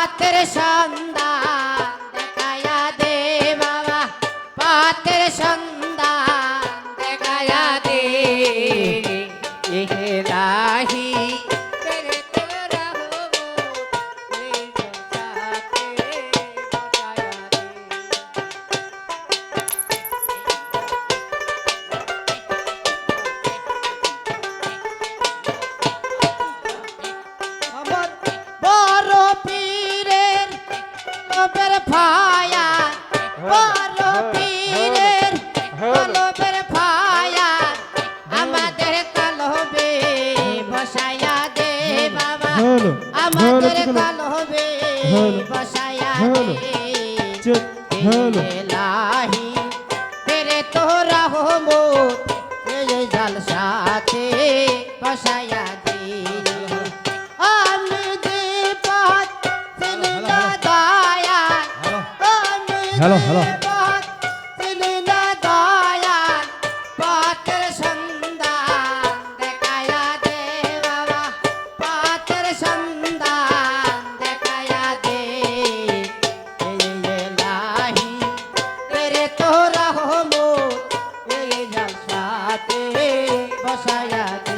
পথের সন্ধান দেখায়া দে বাবা, পথের সন্ধান দেখায়া দে ইলাহি তেরে তোরা হবো এই জলসাতে বসায়া দে। আমার বড় পীরের কলবের ফায়া, বড় পীরের কলবের ফায়া আমাদের কলবে বসায়া দে বাবা, আমাদের কলবে বসায়া দে ইলাহি তেরে তোরা রহমত এই জলসাতে বসায়া দে। হ্যালো হ্যালো পথের সন্ধান দেখায়া দে বাবা, পথের সন্ধান দেখায়া দে ইলাহি তেরে তোরা রহমত এই জলসাতে বসায়া দে।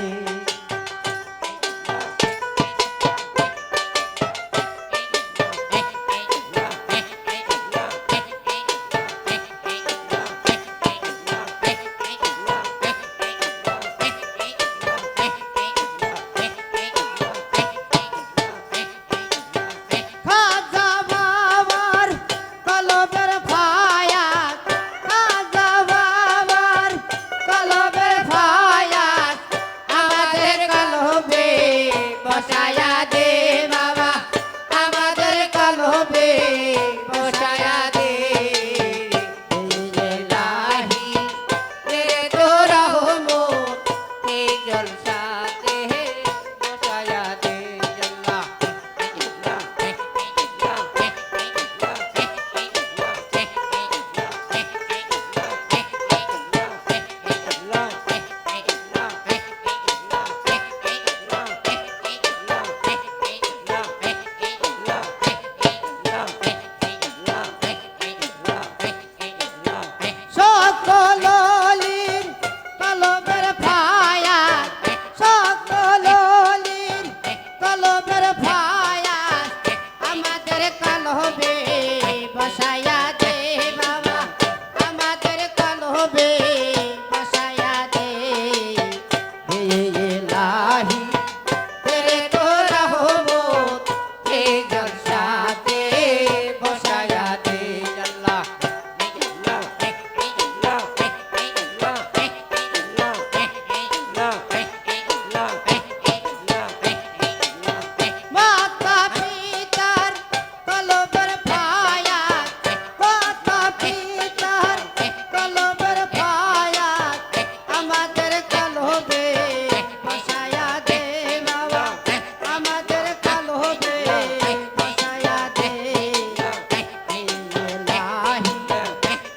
খাজা বাবার কলবের ফায়া, খাজা বাবার কলবের ফায়া আমাদের কলবে বসায়া দে বাবা, আমাদের কলবে বসায়া দে ইলাহি তেরে তোরা রহমত এই জলসাতে বসায়া দে। আল্লাহ সকল অলির কলবের ফায়া, সকল অলির কলবের ফায়া আমাদের কলবে বসায়া দে বাবা, আমাদের কলবে বসায়া দে ইলাহি তেরে তোরা রহমত এই জলসাতে বসায়া দে। আল্লাহ মাতা পিতার কলবের ফায়া, মাতা পিতার কলবের ফায়া আমাদের কলবে বসায়া দে বাবা, আমাদের কলবে বসায়া দে ইলাহি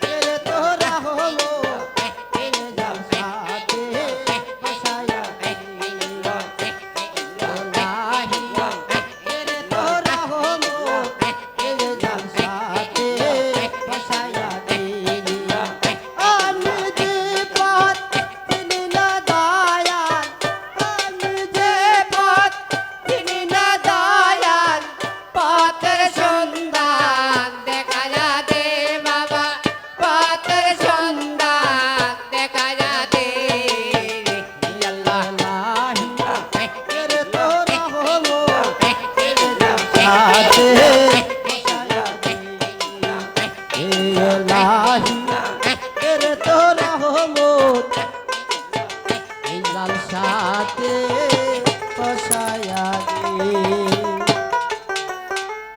তেরে তোরা রহমত এই জলসাতে বসায়া দে। পথের সন্ধান দেখায়া দে বাবা, পথের সন্ধান দেখায়া দে আল্লাহ তেরে তোরা রহমত এই জলসাতে